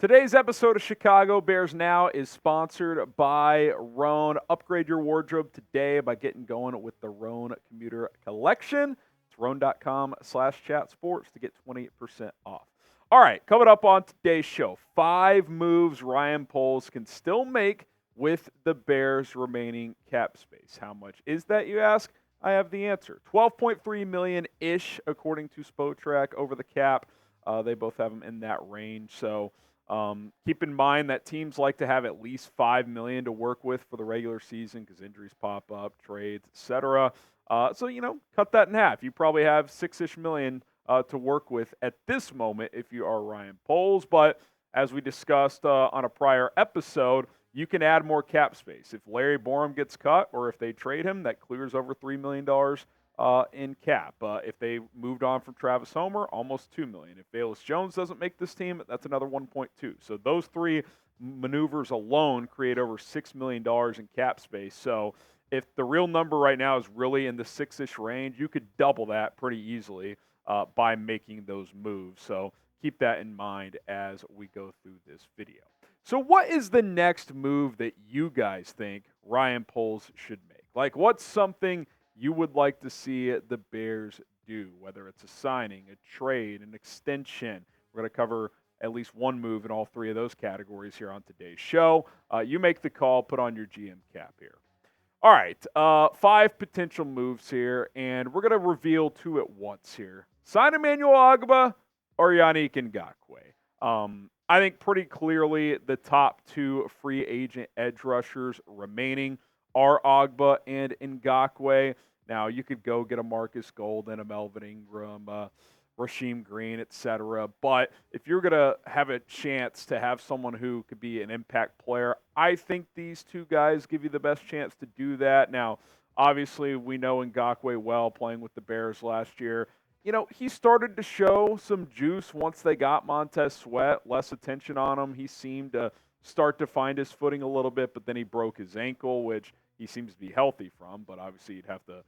Today's episode of Chicago Bears Now is sponsored by Roan. Upgrade your wardrobe today by getting going with the Roan Commuter Collection. It's roan.com/chatsports to get 20% off. All right, coming up on today's show, 5 moves Ryan Poles can still make with the Bears' remaining cap space. How much is that, you ask? I have the answer. $12.3 million-ish, according to Spotrac, over the cap. They both have them in that range, so keep in mind that teams like to have at least $5 million to work with for the regular season because injuries pop up, trades, etc. So, cut that in half. You probably have $6-ish million to work with at this moment if you are Ryan Poles. But as we discussed on a prior episode, you can add more cap space. If Larry Borom gets cut or if they trade him, that clears over $3 million in cap. If they moved on from Travis Homer, almost $2 million. If Velus Jones doesn't make this team, that's another 1.2. So those 3 maneuvers alone create over $6 million in cap space. So if the real number right now is really in the 6-ish range, you could double that pretty easily by making those moves. So keep that in mind as we go through this video. So what is the next move that you guys think Ryan Poles should make? Like, what's something you would like to see the Bears do, whether it's a signing, a trade, an extension? We're going to cover at least one move in all 3 of those categories here on today's show. You make the call, put on your GM cap here. All right, 5 potential moves here, and we're going to reveal 2 at once here. Sign Emmanuel Ogbah or Yannick Ngakoue. I think pretty clearly the top 2 free agent edge rushers remaining are Ogbah and Ngakoue. Now, you could go get a Marcus Golden, a Melvin Ingram, Rasheem Green, etc. But if you're going to have a chance to have someone who could be an impact player, I think these 2 guys give you the best chance to do that. Now, obviously, we know Ngakoue well, playing with the Bears last year. He started to show some juice once they got Montez Sweat, less attention on him. He seemed to start to find his footing a little bit, but then he broke his ankle, which he seems to be healthy from, but obviously you'd have to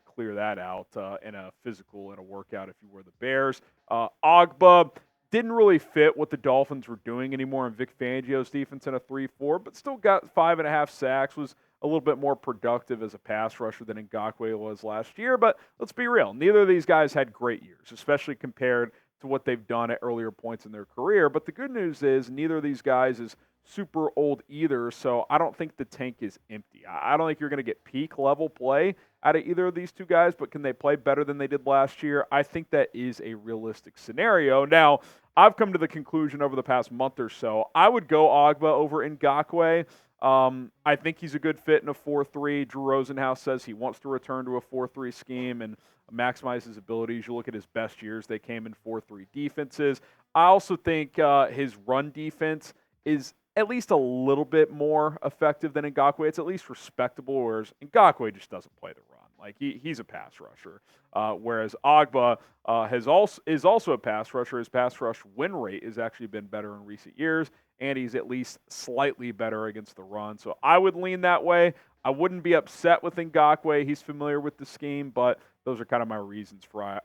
clear that out in a physical and a workout if you were the Bears. Ogbah didn't really fit what the Dolphins were doing anymore in Vic Fangio's defense in a 3-4, but still got 5.5 sacks, was a little bit more productive as a pass rusher than Ngakoue was last year. But let's be real, neither of these guys had great years, especially compared to what they've done at earlier points in their career. But the good news is neither of these guys is super old either, so I don't think the tank is empty. I don't think you're going to get peak level play out of either of these 2 guys, but can they play better than they did last year? I think that is a realistic scenario. Now, I've come to the conclusion over the past month or so, I would go Ogbah over Ngakoue. I think he's a good fit in a 4-3. Drew Rosenhaus says he wants to return to a 4-3 scheme and maximize his abilities. You look at his best years, they came in 4-3 defenses. I also think his run defense is at least a little bit more effective than Ngakoue. It's at least respectable, whereas Ngakoue just doesn't play the run. Like, he's a pass rusher, whereas Ogbah is also a pass rusher. His pass rush win rate has actually been better in recent years, and he's at least slightly better against the run. So I would lean that way. I wouldn't be upset with Ngakoue. He's familiar with the scheme, but those are kind of my reasons for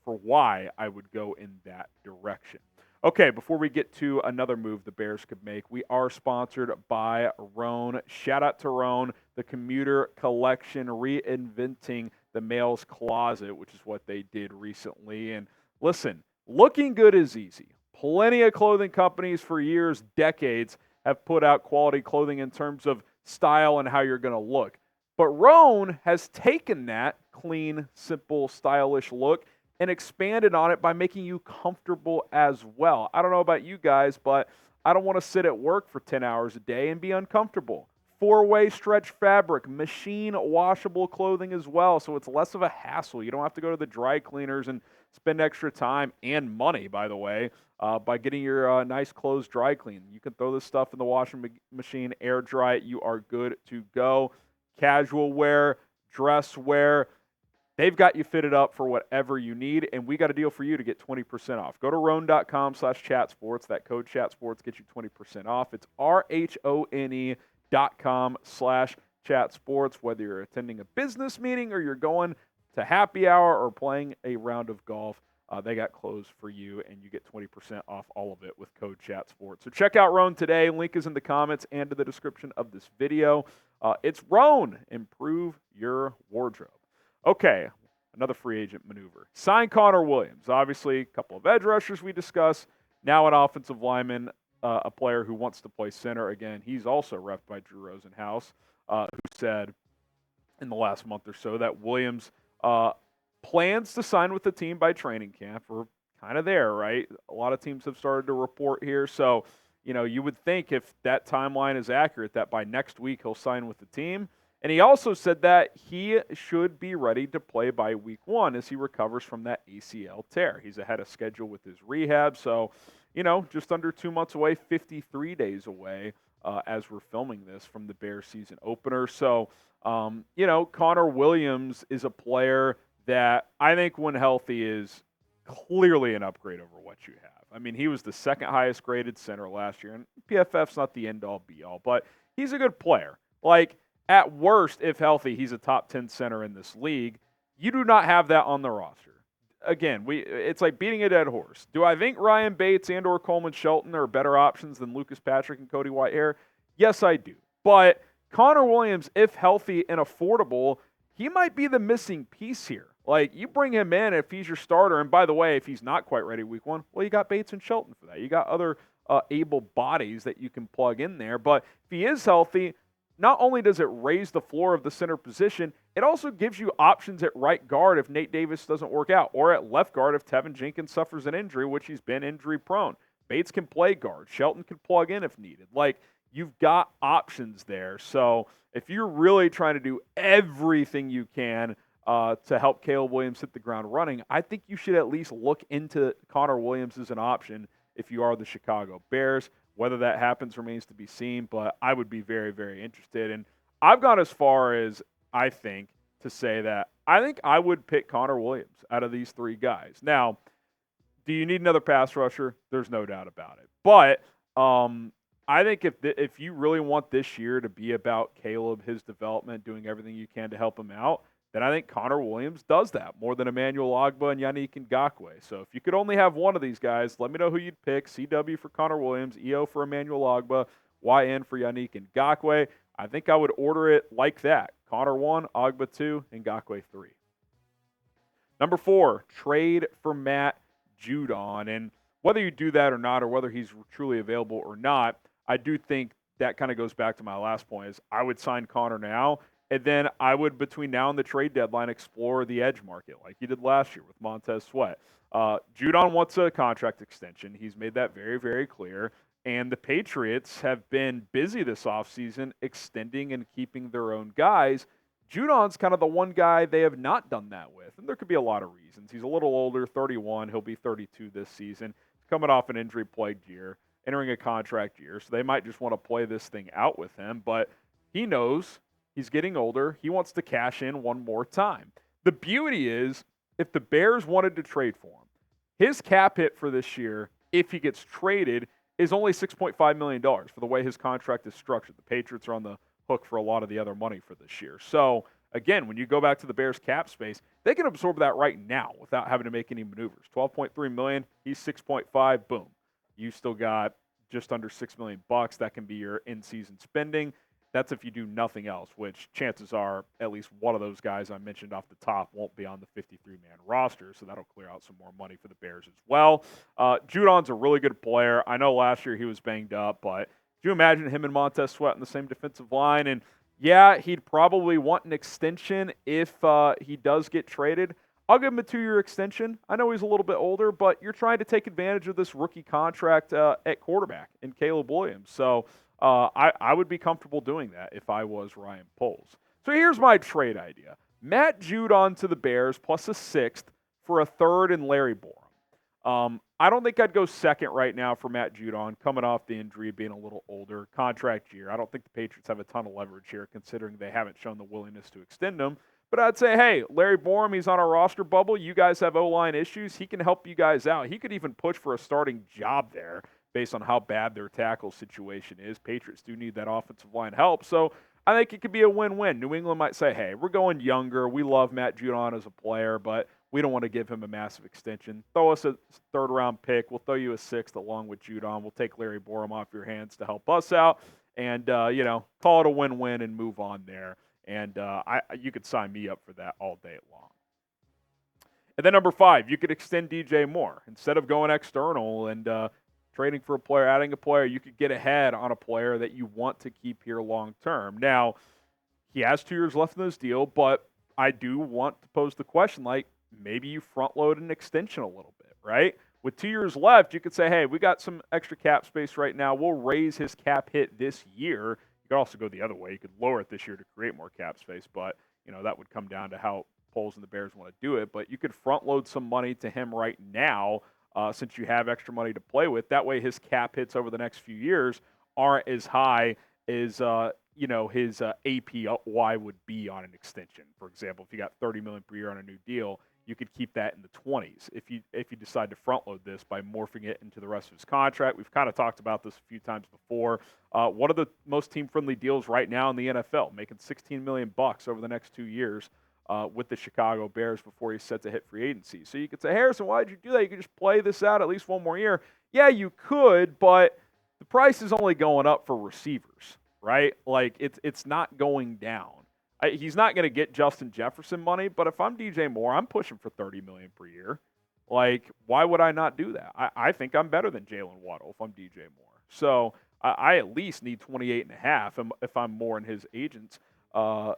why I would go in that direction. Okay, before we get to another move the Bears could make, we are sponsored by Roan. Shout out to Roan, the commuter collection, reinventing the male's closet, which is what they did recently. And listen, looking good is easy. Plenty of clothing companies for years, decades, have put out quality clothing in terms of style and how you're going to look. But Roan has taken that clean, simple, stylish look and expanded on it by making you comfortable as well. I don't know about you guys, but I don't want to sit at work for 10 hours a day and be uncomfortable. 4-way stretch fabric, machine washable clothing as well, so it's less of a hassle. You don't have to go to the dry cleaners and spend extra time and money, by the way, by getting your nice clothes dry clean. You can throw this stuff in the washing machine, air dry it, you are good to go. Casual wear, dress wear, they've got you fitted up for whatever you need, and we got a deal for you to get 20% off. Go to roan.com/chatsports. That code chatsports gets you 20% off. It's RHONE.com/chatsports. Whether you're attending a business meeting or you're going to happy hour or playing a round of golf, They got clothes for you, and you get 20% off all of it with code ChatSports. So check out Roan today. Link is in the comments and in the description of this video. It's Roan. Improve your wardrobe. Okay, another free agent maneuver. Sign Connor Williams. Obviously, a couple of edge rushers we discussed. Now an offensive lineman, a player who wants to play center. Again, he's also reffed by Drew Rosenhaus, who said in the last month or so that Williams plans to sign with the team by training camp. We're kind of there, right? A lot of teams have started to report here. So, you would think if that timeline is accurate, that by next week he'll sign with the team. And he also said that he should be ready to play by week 1 as he recovers from that ACL tear. He's ahead of schedule with his rehab. So, just under 2 months away, 53 days away as we're filming this from the Bears season opener. So, Connor Williams is a player that I think when healthy is clearly an upgrade over what you have. I mean, he was the second highest graded center last year, and PFF's not the end-all be-all, but he's a good player. Like, at worst, if healthy, he's a top 10 center in this league. You do not have that on the roster. Again, it's like beating a dead horse. Do I think Ryan Bates and or Coleman Shelton are better options than Lucas Patrick and Cody Whitehair? Yes, I do. But Connor Williams, if healthy and affordable, he might be the missing piece here. Like, you bring him in if he's your starter, and by the way, if he's not quite ready week 1, well, you got Bates and Shelton for that. You got other able bodies that you can plug in there. But if he is healthy, not only does it raise the floor of the center position, it also gives you options at right guard if Nate Davis doesn't work out, or at left guard if Tevin Jenkins suffers an injury, which he's been injury prone. Bates can play guard. Shelton can plug in if needed. Like, you've got options there. So if you're really trying to do everything you can to help Caleb Williams hit the ground running, I think you should at least look into Connor Williams as an option if you are the Chicago Bears. Whether that happens remains to be seen, but I would be very, very interested. And I've gone as far as, I think, to say that I think I would pick Connor Williams out of these 3 guys. Now, do you need another pass rusher? There's no doubt about it. But I think if you really want this year to be about Caleb, his development, doing everything you can to help him out, then I think Connor Williams does that more than Emmanuel Ogbah and Yannick Ngakoue. So if you could only have one of these guys, let me know who you'd pick. CW for Connor Williams, EO for Emmanuel Ogbah, YN for Yannick Ngakoue. I think I would order it like that. Connor 1, Ogbah 2, Ngakoue 3. Number 4, trade for Matt Judon. And whether you do that or not, or whether he's truly available or not, I do think that kind of goes back to my last point is I would sign Connor now. And then I would, between now and the trade deadline, explore the edge market like you did last year with Montez Sweat. Judon wants a contract extension. He's made that very, very clear. And the Patriots have been busy this offseason extending and keeping their own guys. Judon's kind of the one guy they have not done that with. And there could be a lot of reasons. He's a little older, 31. He'll be 32 this season. He's coming off an injury-plagued year, entering a contract year. So they might just want to play this thing out with him. But he knows he's getting older. He wants to cash in one more time. The beauty is, if the Bears wanted to trade for him, his cap hit for this year, if he gets traded, is only $6.5 million for the way his contract is structured. The Patriots are on the hook for a lot of the other money for this year. So, again, when you go back to the Bears cap space, they can absorb that right now without having to make any maneuvers. $12.3 million, he's $6.5, boom. You still got just under $6 million. That can be your in-season spending. That's if you do nothing else, which chances are at least one of those guys I mentioned off the top won't be on the 53-man roster, so that'll clear out some more money for the Bears as well. Judon's a really good player. I know last year he was banged up, but do you imagine him and Montez Sweat in the same defensive line? And, yeah, he'd probably want an extension if he does get traded. I'll give him a 2-year extension. I know he's a little bit older, but you're trying to take advantage of this rookie contract at quarterback in Caleb Williams. So, I would be comfortable doing that if I was Ryan Poles. So here's my trade idea. Matt Judon to the Bears plus a 6th for a 3rd and Larry Borom. I don't think I'd go 2nd right now for Matt Judon, coming off the injury, being a little older, contract year. I don't think the Patriots have a ton of leverage here, considering they haven't shown the willingness to extend him. But I'd say, hey, Larry Borom, he's on our roster bubble. You guys have O-line issues. He can help you guys out. He could even push for a starting job there, based on how bad their tackle situation is. Patriots do need that offensive line help. So I think it could be a win-win. New England might say, hey, we're going younger. We love Matt Judon as a player, but We don't want to give him a massive extension. Throw us a third-round pick. We'll throw you a sixth along with Judon. We'll take Larry Borom off your hands to help us out, and call it a win-win and move on there. And you could sign me up for that all day long. And then number 5, you could extend DJ Moore. Instead of going external and trading for a player, adding a player, you could get ahead on a player that you want to keep here long term. Now, he has 2 years left in this deal, but I do want to pose the question, like, maybe you front load an extension a little bit, right? With 2 years left, you could say, hey, we got some extra cap space right now. We'll raise his cap hit this year. You could also go the other way. You could lower it this year to create more cap space, but that would come down to how Poles and the Bears want to do it. But you could front load some money to him right now since you have extra money to play with. That way his cap hits over the next few years aren't as high as his APY would be on an extension. For example, if you got $30 million per year on a new deal, you could keep that in the 20s if you decide to front load this by morphing it into the rest of his contract. We've kind of talked about this a few times before. One of the most team-friendly deals right now in the NFL, making $16 million over the next 2 years with the Chicago Bears before he's set to hit free agency. So you could say, Harrison, why did you do that? You could just play this out at least one more year. Yeah, you could, but the price is only going up for receivers, right? Like, it's not going down. He's not going to get Justin Jefferson money, but if I'm DJ Moore, I'm pushing for $30 million per year. Like, why would I not do that? I think I'm better than Jalen Waddle if I'm DJ Moore. So I at least need 28.5 if I'm Moore and his agents,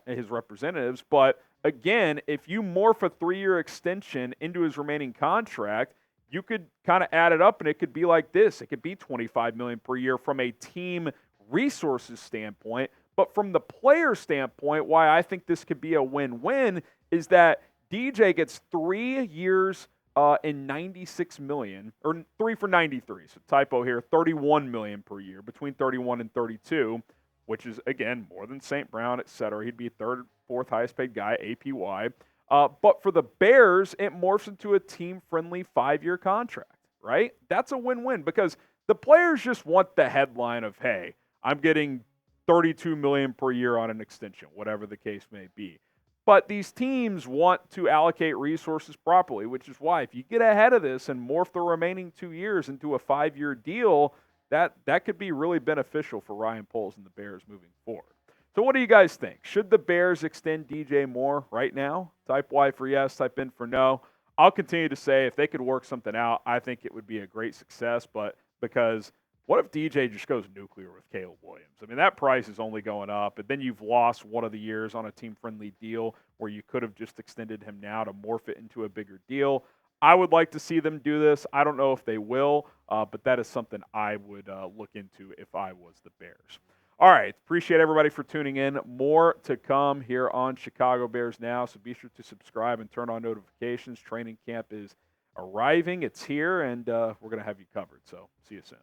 his representatives. But again, if you morph a 3-year extension into his remaining contract, you could kind of add it up, and it could be like this. It could be $25 million per year from a team resources standpoint. But from the player standpoint, why I think this could be a win-win is that DJ gets 3 years and $96 million, or 3 for 93. So typo here, $31 million per year, between 31 and 32, which is, again, more than St. Brown, et cetera. He'd be third, fourth highest paid guy, APY. But for the Bears, it morphs into a team-friendly 5-year contract, right? That's a win-win because the players just want the headline of, hey, I'm getting $32 million per year on an extension, whatever the case may be. But these teams want to allocate resources properly, which is why if you get ahead of this and morph the remaining 2 years into a 5-year deal, that could be really beneficial for Ryan Poles and the Bears moving forward. So what do you guys think? Should the Bears extend DJ Moore right now? Type Y for yes, type in for no. I'll continue to say if they could work something out, I think it would be a great success, but because what if DJ just goes nuclear with Caleb Williams? I mean, that price is only going up, and then you've lost one of the years on a team-friendly deal where you could have just extended him now to morph it into a bigger deal. I would like to see them do this. I don't know if they will, but that is something I would look into if I was the Bears. All right, appreciate everybody for tuning in. More to come here on Chicago Bears Now, so be sure to subscribe and turn on notifications. Training camp is arriving. It's here, and we're going to have you covered, so see you soon.